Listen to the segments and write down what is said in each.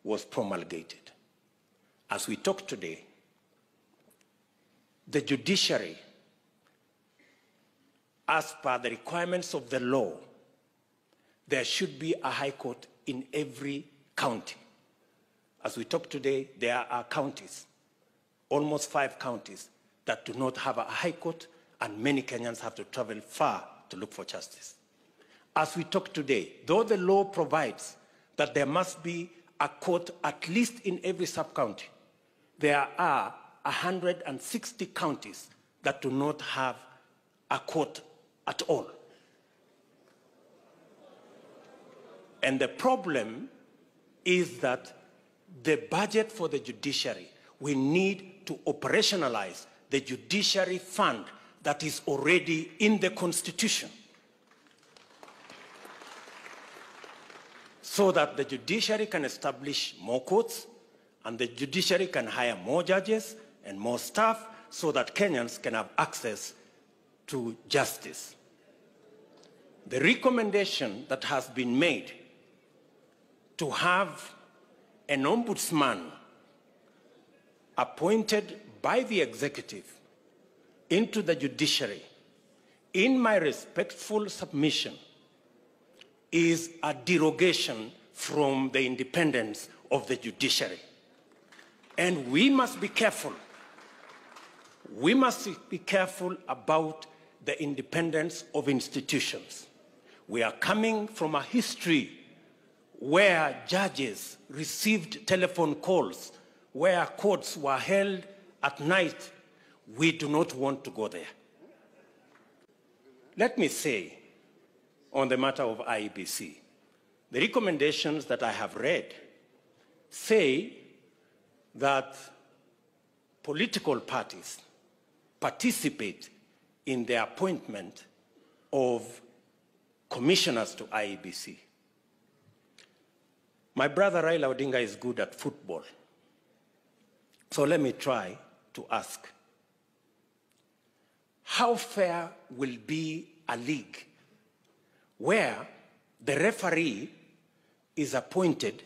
was promulgated. As we talk today, the judiciary, as per the requirements of the law, there should be a high court in every county. As we talk today, there are counties, almost 5 counties, that do not have a high court, and many Kenyans have to travel far to look for justice. As we talk today, though the law provides that there must be a court at least in every sub-county, there are 160 counties that do not have a court at all. And the problem is that the budget for the judiciary, we need to operationalize the judiciary fund that is already in the Constitution, so that the judiciary can establish more courts and the judiciary can hire more judges and more staff so that Kenyans can have access to justice. The recommendation that has been made to have an ombudsman appointed by the executive into the judiciary, in my respectful submission, is a derogation from the independence of the judiciary. And we must be careful. We must be careful about the independence of institutions. We are coming from a history where judges received telephone calls, where courts were held at night. We do not want to go there. Let me say, on the matter of IEBC, the recommendations that I have read say that political parties participate in the appointment of commissioners to IEBC. My brother Raila Odinga is good at football. So let me try to ask, how fair will be a league where the referee is appointed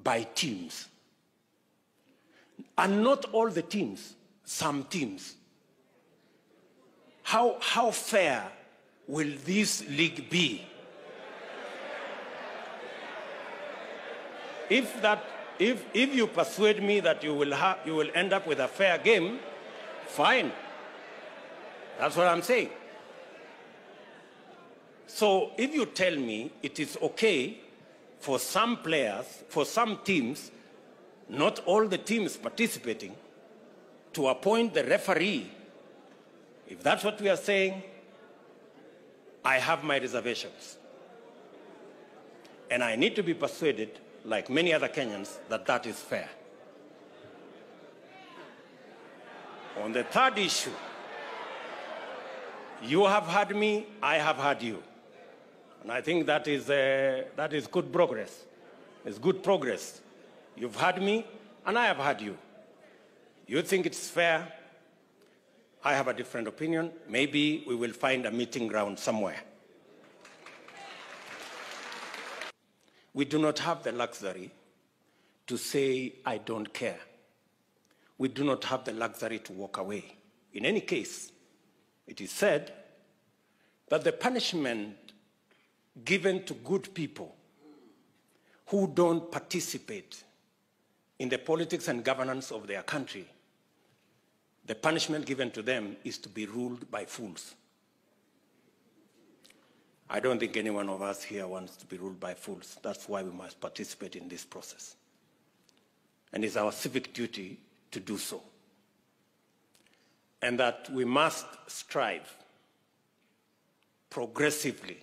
by teams? And not all the teams, some teams. How fair will this league be? If you persuade me that you will end up with a fair game, fine. That's what I'm saying. So if you tell me it is okay for some players, for some teams, not all the teams participating, to appoint the referee, if that's what we are saying, I have my reservations. And I need to be persuaded, like many other Kenyans, that that is fair. On the third issue, you have heard me, I have heard you. And I think that is good progress. It's good progress. You've heard me, and I have heard you. You think it's fair? I have a different opinion. Maybe we will find a meeting ground somewhere. We do not have the luxury to say, I don't care. We do not have the luxury to walk away. In any case, it is said that the punishment given to good people who don't participate in the politics and governance of their country, the punishment given to them is to be ruled by fools. I don't think any one of us here wants to be ruled by fools. That's why we must participate in this process. And it's our civic duty to do so. And that we must strive progressively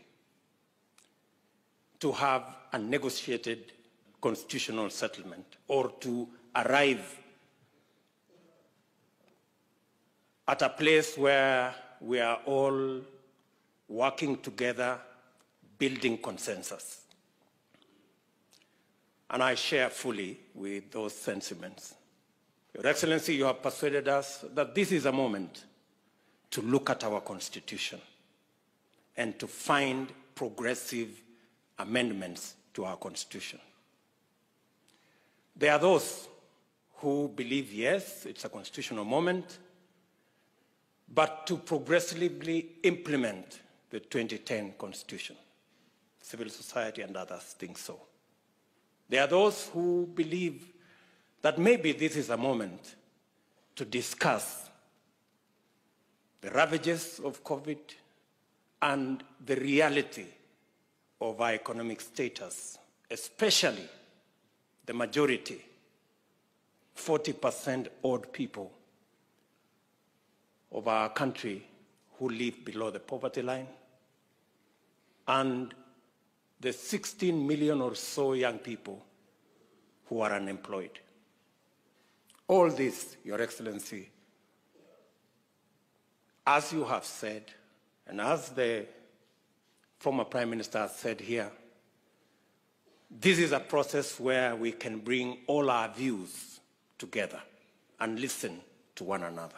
to have a negotiated constitutional settlement, or to arrive at a place where we are all working together, building consensus. And I share fully with those sentiments. Your Excellency, you have persuaded us that this is a moment to look at our Constitution and to find progressive amendments to our Constitution. There are those who believe, yes, it's a constitutional moment, but to progressively implement the 2010 Constitution. Civil society and others think so. There are those who believe that maybe this is a moment to discuss the ravages of COVID and the reality of our economic status, especially the majority, 40% odd people of our country who live below the poverty line, and the 16 million or so young people who are unemployed. All this, Your Excellency, as you have said, and as the former Prime Minister has said here, this is a process where we can bring all our views together and listen to one another.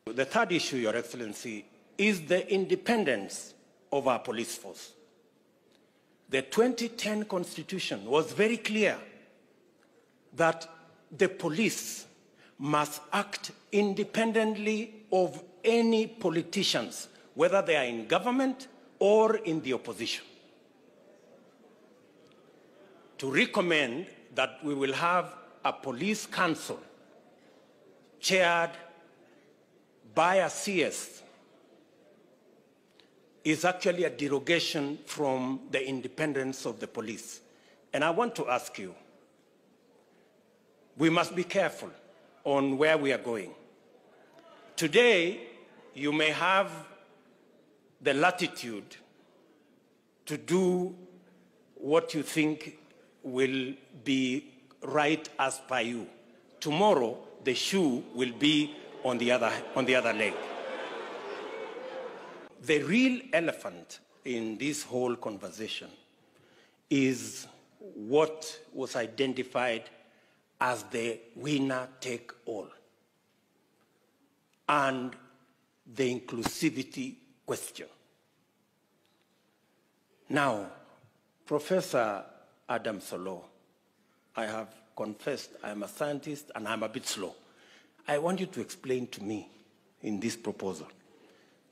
The third issue, Your Excellency, is the independence of our police force. The 2010 Constitution was very clear that the police must act independently of any politicians, whether they are in government or in the opposition. To recommend that we will have a police council chaired by a CS is actually a derogation from the independence of the police. And I want to ask you, we must be careful on where we are going. Today, you may have the latitude to do what you think will be right as per you. Tomorrow, the shoe will be on the other leg. The real elephant in this whole conversation is what was identified as the winner-take-all and the inclusivity question. Now, Professor Adam Solo, I have confessed I'm a scientist and I'm a bit slow. I want you to explain to me in this proposal.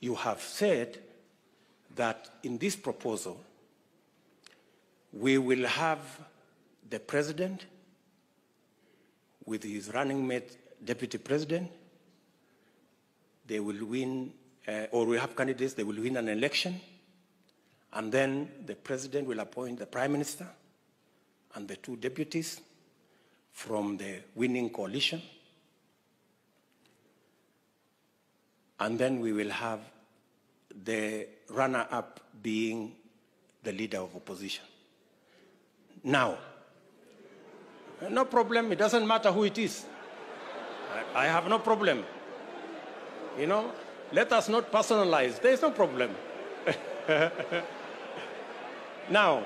You have said that in this proposal, we will have the president with his running mate, deputy president. They will win, or we have candidates, they will win an election, and then the president will appoint the prime minister and the two deputies from the winning coalition. And then we will have the runner-up being the leader of opposition. Now, no problem, it doesn't matter who it is. I have no problem. You know, let us not personalize, there is no problem. Now,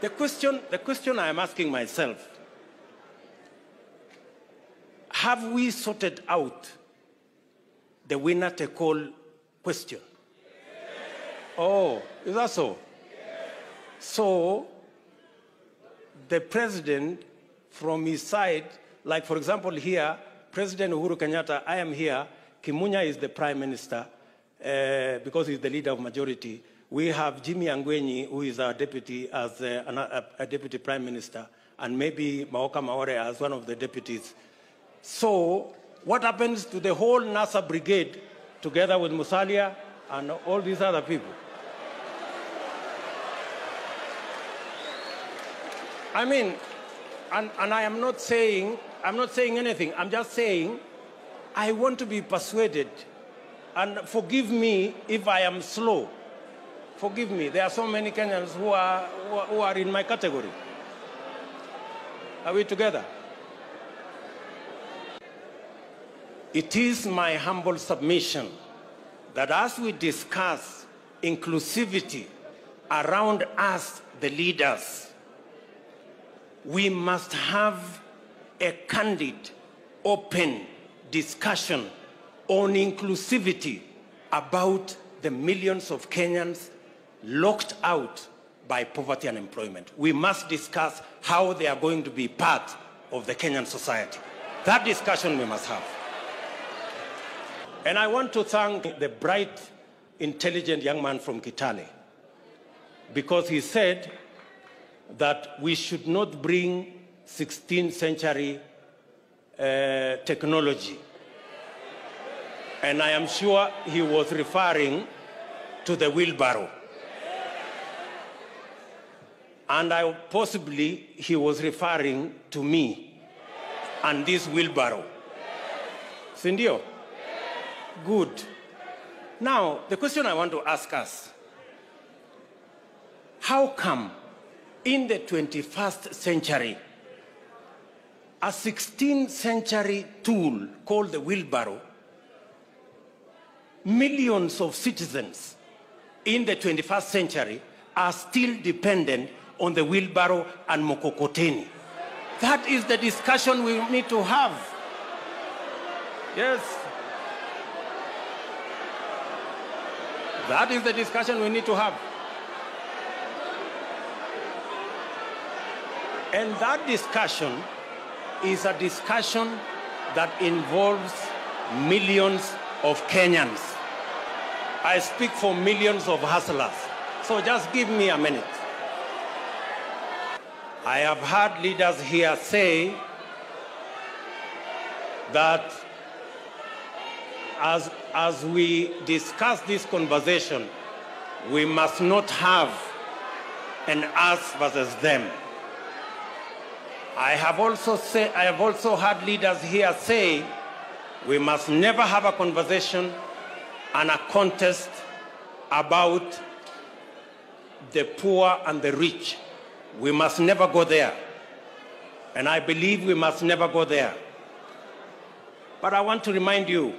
the question I am asking myself, have we sorted out the winner-take-all question? Oh, is that so? So, the president from his side, like for example here, President Uhuru Kenyatta, I am here, Kimunya is the prime minister because he's the leader of majority. We have Jimmy Angwenyi, who is our deputy, as a deputy prime minister, and maybe Maoka Maore as one of the deputies. So, what happens to the whole NASA brigade together with Musalia and all these other people? I mean, and I am not saying anything. I'm just saying I want to be persuaded. And forgive me if I am slow. Forgive me. There are so many Kenyans who are in my category. Are we together? It is my humble submission that as we discuss inclusivity around us, the leaders, we must have a candid, open discussion on inclusivity about the millions of Kenyans locked out by poverty and unemployment. We must discuss how they are going to be part of the Kenyan society. That discussion we must have. And I want to thank the bright, intelligent young man from Kitale, because he said that we should not bring 16th century technology. And I am sure he was referring to the wheelbarrow. And possibly he was referring to me and this wheelbarrow. Sindio? Good. Now, the question I want to ask us, how come in the 21st century, a 16th century tool called the wheelbarrow, millions of citizens in the 21st century are still dependent on the wheelbarrow and mokokoteni? That is the discussion we need to have. Yes. That is the discussion we need to have. And that discussion is a discussion that involves millions of Kenyans. I speak for millions of hustlers. So just give me a minute. I have heard leaders here say that as we discuss this conversation, we must not have an us versus them. I have also heard leaders here say we must never have a conversation and a contest about the poor and the rich. We must never go there. And I believe we must never go there. But I want to remind you,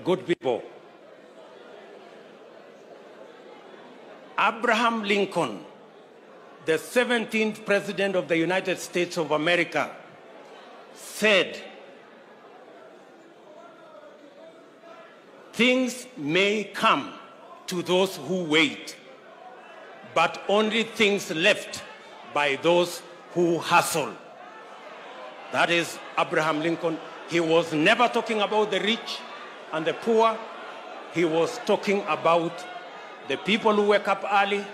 good people, Abraham Lincoln, the 17th President of the United States of America, said, "Things may come to those who wait, but only things left by those who hustle." That is Abraham Lincoln. He was never talking about the rich and the poor. He was talking about the people who wake up early,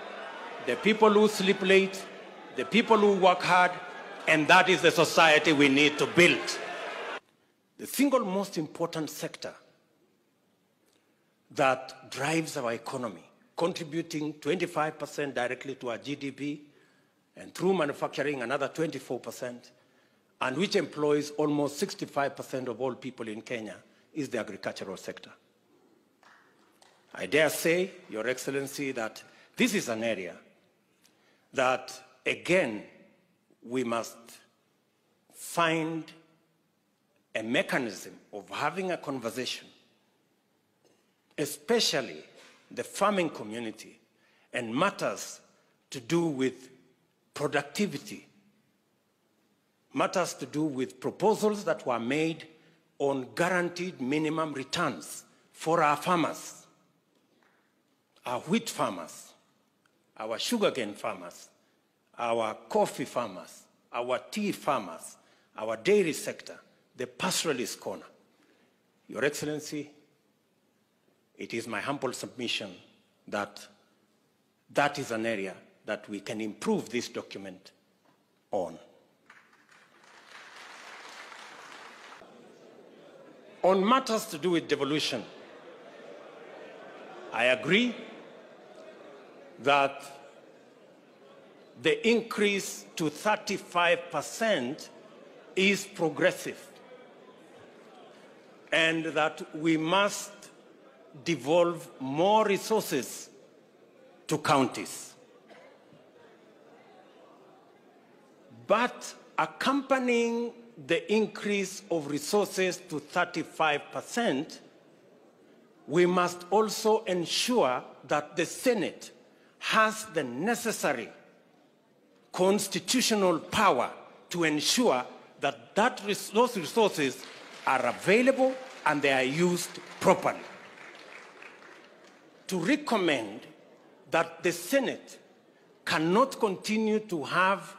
the people who sleep late, the people who work hard, and that is the society we need to build. The single most important sector that drives our economy, contributing 25% directly to our GDP, and through manufacturing another 24%, and which employs almost 65% of all people in Kenya, is the agricultural sector. I dare say, Your Excellency, that this is an area that, again, we must find a mechanism of having a conversation, especially the farming community, and matters to do with productivity, matters to do with proposals that were made on guaranteed minimum returns for our farmers, our wheat farmers, our sugarcane farmers, our coffee farmers, our tea farmers, our dairy sector, the pastoralist corner. Your Excellency, it is my humble submission that that is an area that we can improve this document on. On matters to do with devolution, I agree that the increase to 35% is progressive, and that we must devolve more resources to counties. But accompanying the increase of resources to 35%, we must also ensure that the Senate has the necessary constitutional power to ensure that those resources are available and they are used properly. To recommend that the Senate cannot continue to have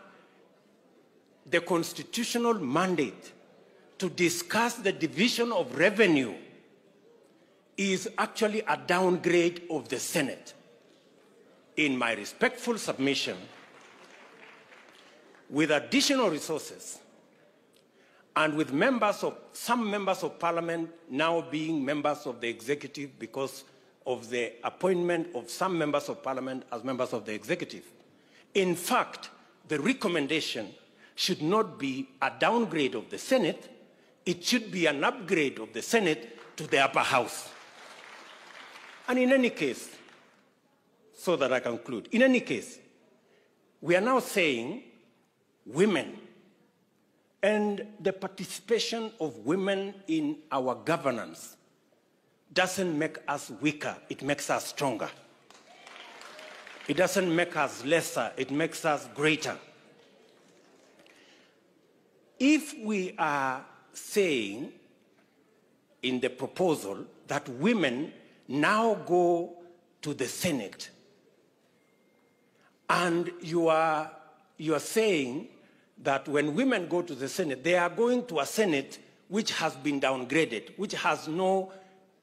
the constitutional mandate to discuss the division of revenue is actually a downgrade of the Senate. In my respectful submission, with additional resources and with some members of parliament now being members of the executive because of the appointment of some members of parliament as members of the executive. In fact, the recommendation should not be a downgrade of the Senate, it should be an upgrade of the Senate to the upper house. And in any case, so that I conclude, in any case, we are now saying women and the participation of women in our governance doesn't make us weaker, it makes us stronger. It doesn't make us lesser, it makes us greater. If we are saying in the proposal that women now go to the Senate, and you are saying that when women go to the Senate, they are going to a Senate which has been downgraded, which has no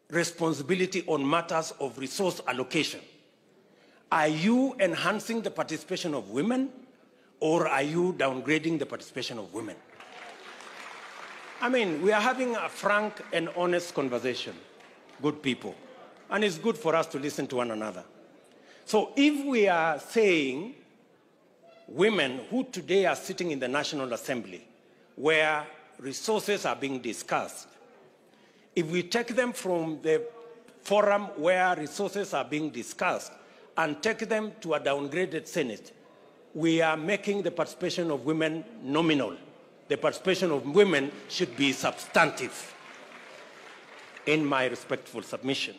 responsibility on matters of resource allocation. Are you enhancing the participation of women, or are you downgrading the participation of women? I mean, we are having a frank and honest conversation, good people, and it's good for us to listen to one another. So if we are saying women who today are sitting in the National Assembly, where resources are being discussed, if we take them from the forum where resources are being discussed and take them to a downgraded Senate, we are making the participation of women nominal. The participation of women should be substantive, in my respectful submission.